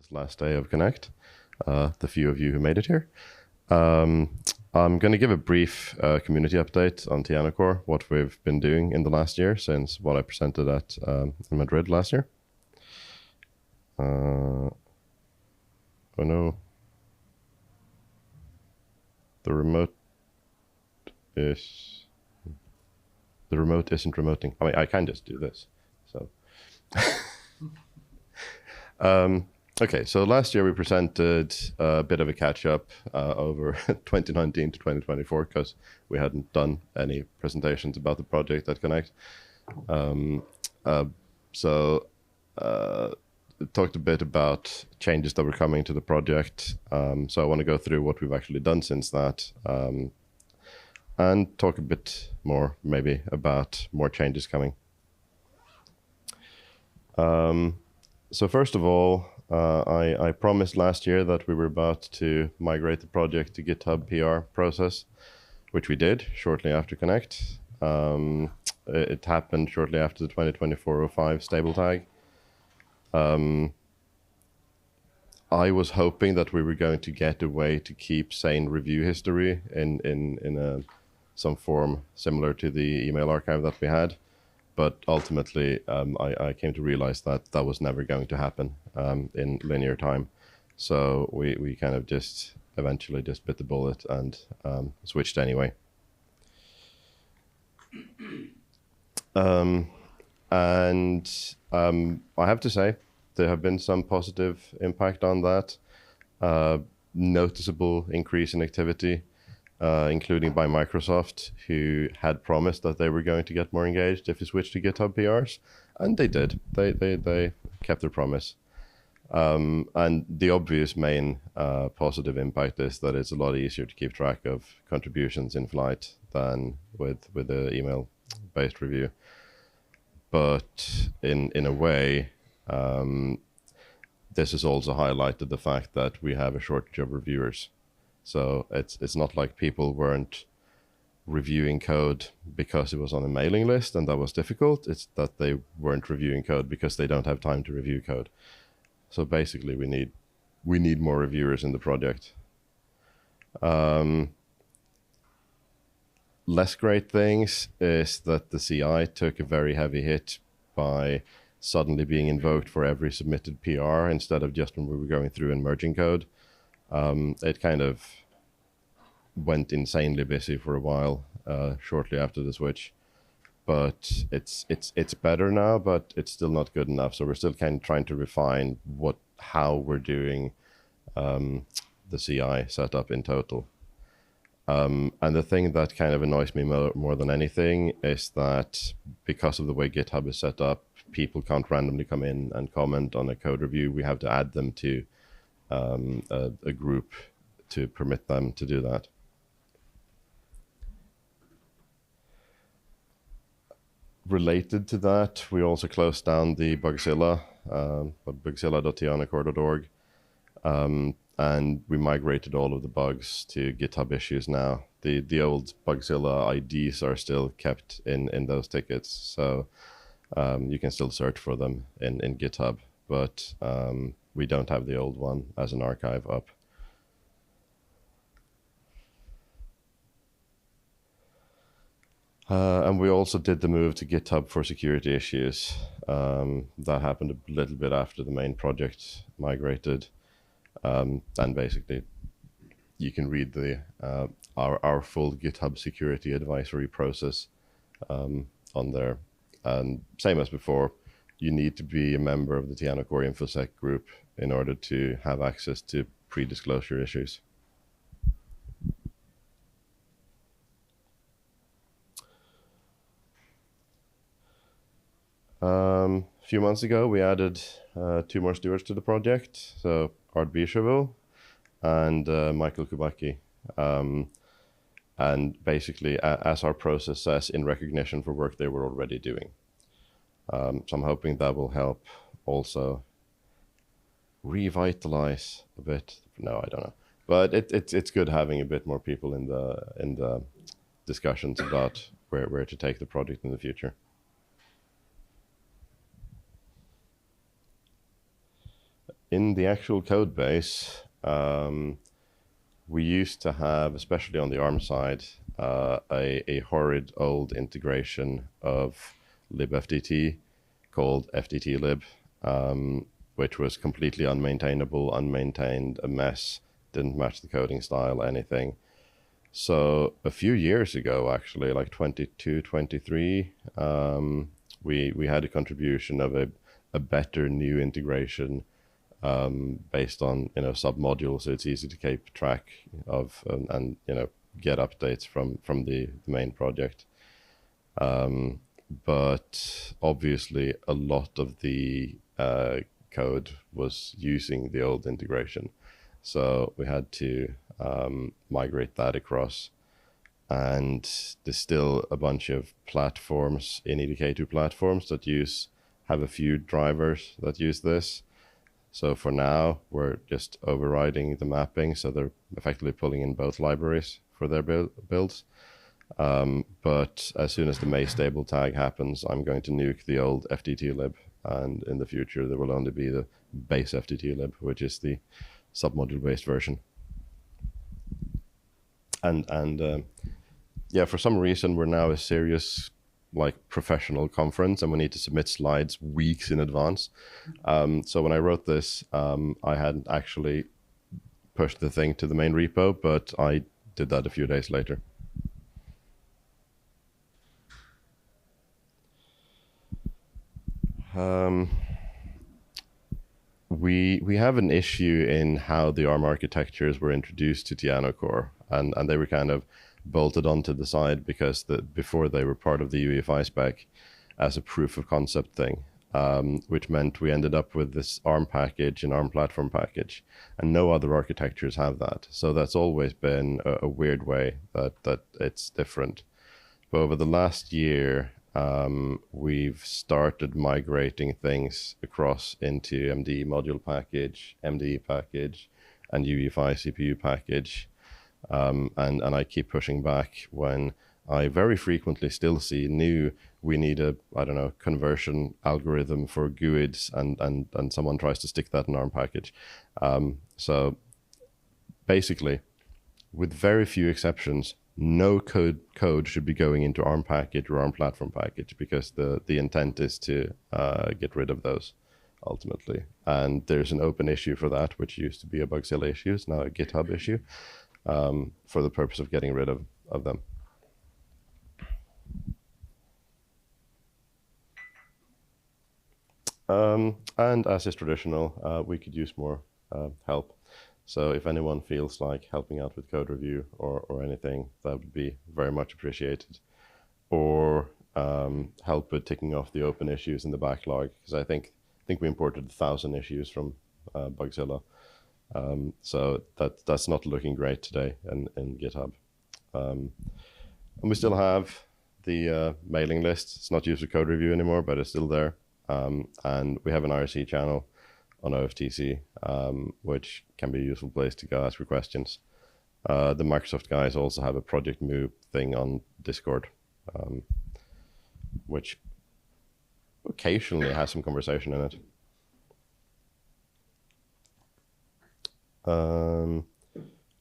this last day of Connect, the few of you who made it here. I'm going to give a brief community update on TianoCore, what we've been doing in the last year since what I presented at in Madrid last year. Oh no. The remote isn't remoting. I mean, I can just do this. So, okay. So last year we presented a bit of a catch up over 2019 to 2024 because we hadn't done any presentations about the project at Connect. Talked a bit about changes that were coming to the project. So I want to go through what we've actually done since that. And talk a bit more, maybe, about more changes coming. So first of all, I promised last year that we were about to migrate the project to GitHub PR process, which we did shortly after Connect. It happened shortly after the 2024-05 stable tag. I was hoping that we were going to get a way to keep sane review history in some form similar to the email archive that we had. But ultimately, I came to realize that that was never going to happen in linear time. So we kind of just eventually just bit the bullet and switched anyway. I have to say, there have been some positive impact on that. Noticeable increase in activity. Including by Microsoft, who had promised that they were going to get more engaged if you switch to GitHub PRs, and they did. They kept their promise. And the obvious main positive impact is that it's a lot easier to keep track of contributions in flight than with the email-based review. But in a way, this has also highlighted the fact that we have a shortage of reviewers. So it's not like people weren't reviewing code because it was on a mailing list and that was difficult. It's that they weren't reviewing code because they don't have time to review code. So basically, we need more reviewers in the project. Less great things is that the CI took a very heavy hit by suddenly being invoked for every submitted PR instead of just when we were going through and merging code. It kind of went insanely busy for a while shortly after the switch, but it's better now, but it's still not good enough. So we're still kind of trying to refine how we're doing the CI setup in total. And the thing that kind of annoys me more than anything is that because of the way GitHub is set up, people can't randomly come in and comment on a code review. We have to add them to a group to permit them to do that. Related to that, we also closed down the Bugzilla, bugzilla.tianocore.org, and we migrated all of the bugs to GitHub issues now. The old Bugzilla IDs are still kept in those tickets, so you can still search for them in GitHub, but we don't have the old one as an archive up. And we also did the move to GitHub for security issues. That happened a little bit after the main project migrated. And basically, you can read our full GitHub security advisory process on there. And same as before, you need to be a member of the TianoCore InfoSec group in order to have access to pre-disclosure issues. A few months ago, we added 2 more stewards to the project, so Art Bishaville and Michael Kubacki. And basically, as our process says, in recognition for work they were already doing. So I'm hoping that will help also revitalize a bit. No, I don't know. But it's good having a bit more people in the discussions about where to take the project in the future. in the actual code base, we used to have, especially on the ARM side, a horrid old integration of libfdt called fdtlib, which was completely unmaintainable, unmaintained, a mess, didn't match the coding style, anything. So a few years ago, actually, like 22, 23, we had a contribution of a better new integration based on submodules, so it's easy to keep track of and get updates from the main project. But obviously, a lot of the code was using the old integration, so we had to migrate that across. And there's still a bunch of platforms in EDK2 platforms that have a few drivers that use this. So for now, we're just overriding the mapping, so they're effectively pulling in both libraries for their builds. But as soon as the May stable tag happens, I'm going to nuke the old fdtlib, and in the future there will only be the base fdtlib, which is the submodule-based version. And yeah, for some reason we're now a serious professional conference, and we need to submit slides weeks in advance. So when I wrote this, I hadn't actually pushed the thing to the main repo, but I did that a few days later. We have an issue in how the ARM architectures were introduced to TianoCore, and they were kind of bolted onto the side because before they were part of the UEFI spec as a proof of concept thing, which meant we ended up with this ARM package and ARM platform package, and no other architectures have that. So that's always been a weird way that it's different. But over the last year, we've started migrating things across into MDE module package, MDE package, and UEFI CPU package. And I keep pushing back when I very frequently still see we need a, conversion algorithm for GUIDs, and someone tries to stick that in ARM package. So basically, with very few exceptions, no code should be going into ARM package or ARM platform package, because the intent is to get rid of those ultimately. And there's an open issue for that, which used to be a Bugzilla issue, it's now a GitHub issue, for the purpose of getting rid of them. And as is traditional, we could use more help. So if anyone feels like helping out with code review or anything, that would be very much appreciated. Or help with ticking off the open issues in the backlog, because I think we imported 1,000 issues from Bugzilla. So that's not looking great today in GitHub. And we still have the mailing list. It's not used for code review anymore, but it's still there. And we have an IRC channel on OFTC, which can be a useful place to go ask for questions. The Microsoft guys also have a Project Move thing on Discord, which occasionally has some conversation in it.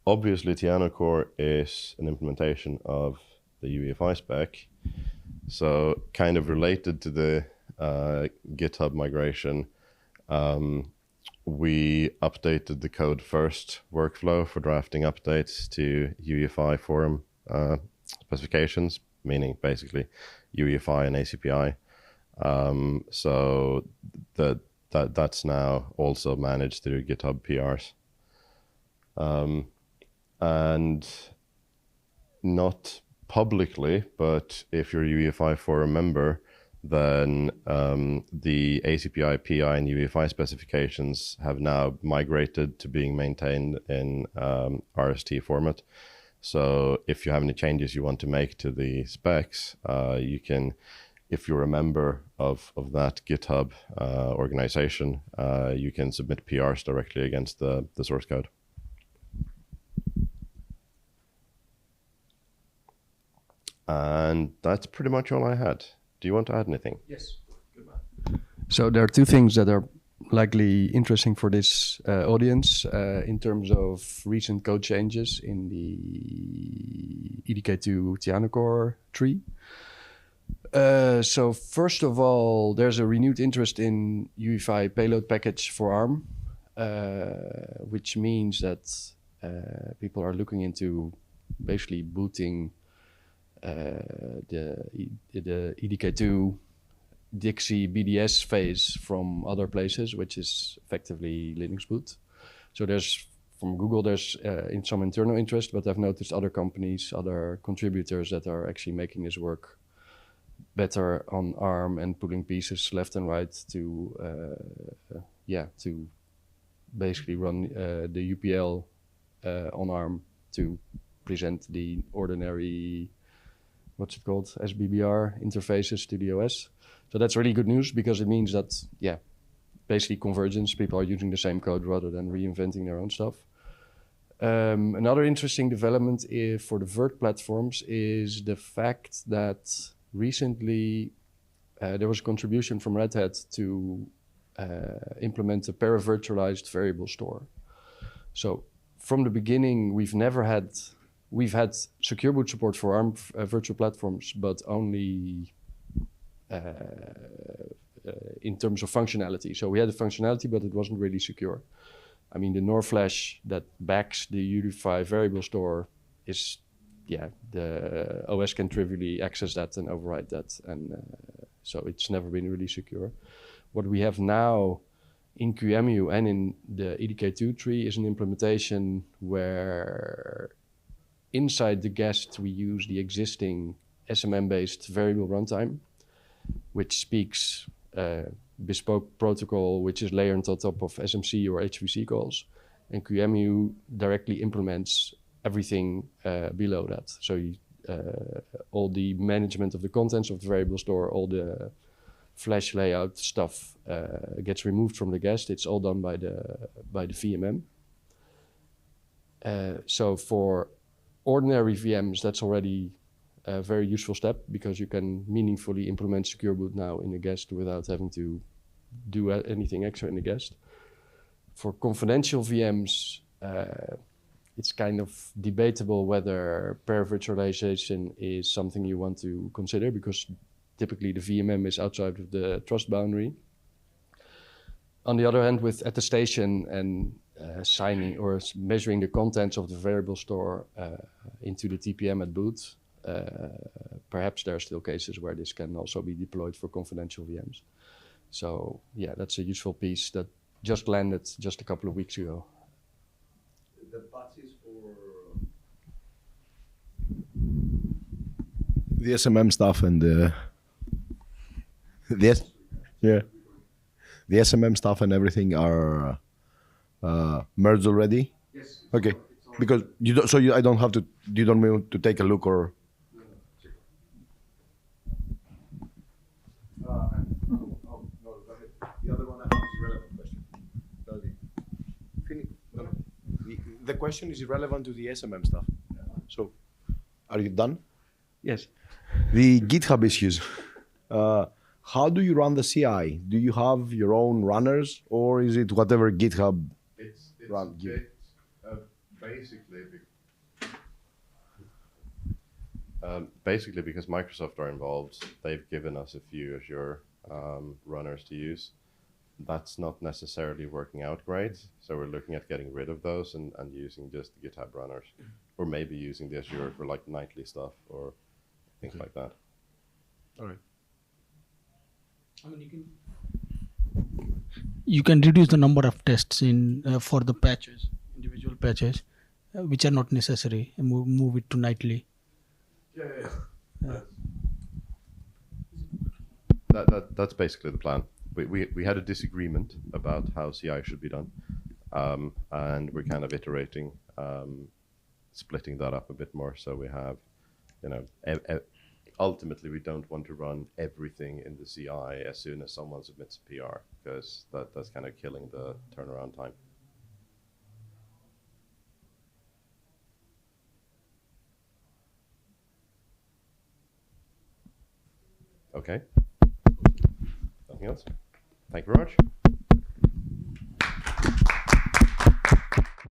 Obviously, TianoCore is an implementation of the UEFI spec, so kind of related to the GitHub migration, we updated the code first workflow for drafting updates to UEFI forum specifications, meaning basically UEFI and ACPI. So that's now also managed through GitHub PRs. And not publicly, but if you're a UEFI forum member, then the ACPI, PI, and UEFI specifications have now migrated to being maintained in RST format. So if you have any changes you want to make to the specs, you can, if you're a member of that GitHub organization, you can submit PRs directly against the source code. And that's pretty much all I had. Do you want to add anything? Yes. Good man. So there are two things that are likely interesting for this audience in terms of recent code changes in the EDK2 TianoCore tree. So first of all, there's a renewed interest in UEFI payload package for ARM, which means that people are looking into basically booting the EDK2 Dixie BDS phase from other places, which is effectively Linux boot. So there's, from Google, there's in some internal interest, but I've noticed other companies, other contributors that are actually making this work better on ARM and pulling pieces left and right to, to basically run the UPL on ARM to present the ordinary, what's it called, SBBR interfaces to the OS. So that's really good news because it means that, basically convergence, people are using the same code rather than reinventing their own stuff. Another interesting development for the Vert platforms is the fact that recently there was a contribution from Red Hat to implement a para-virtualized variable store. So from the beginning, we've had secure boot support for ARM virtual platforms, but only in terms of functionality. So we had the functionality, but it wasn't really secure. I mean, the NOR flash that backs the UEFI variable store is, the OS can trivially access that and override that. And so it's never been really secure. What we have now in QEMU and in the EDK2 tree is an implementation where inside the guest, we use the existing SMM-based variable runtime, which speaks bespoke protocol, which is layered on top of SMC or HVC calls. And QEMU directly implements everything below that. So all the management of the contents of the variable store, all the flash layout stuff gets removed from the guest. It's all done by the VMM. So for ordinary VMs, that's already a very useful step because you can meaningfully implement secure boot now in the guest without having to do anything extra in the guest. For confidential VMs, it's kind of debatable whether para-virtualization is something you want to consider because typically the VMM is outside of the trust boundary. On the other hand, with attestation and signing or measuring the contents of the variable store into the TPM at boot, perhaps there are still cases where this can also be deployed for confidential VMs. So that's a useful piece that just landed just a couple of weeks ago. The patches for the SMM stuff and the SMM stuff and everything are merged already. Yes. Okay. Because you don't. So I don't have to. You don't want to take a look or. The other one I have is relevant question. The question is irrelevant to the SMM stuff. So, are you done? Yes. The GitHub issues. How do you run the CI? Do you have your own runners, or is it whatever GitHub run? Basically, because Microsoft are involved, they've given us a few Azure runners to use. That's not necessarily working out great. So we're looking at getting rid of those and using just the GitHub runners, or maybe using the Azure for like nightly stuff or things like that. All right. I mean, you can reduce the number of tests in for the patches, individual patches, which are not necessary, and move it to nightly. That's basically the plan. We had a disagreement about how CI should be done, and we're kind of iterating, splitting that up a bit more. So we have, ultimately we don't want to run everything in the CI as soon as someone submits a PR, because that's kind of killing the turnaround time. Okay. Nothing else? Thank you very much.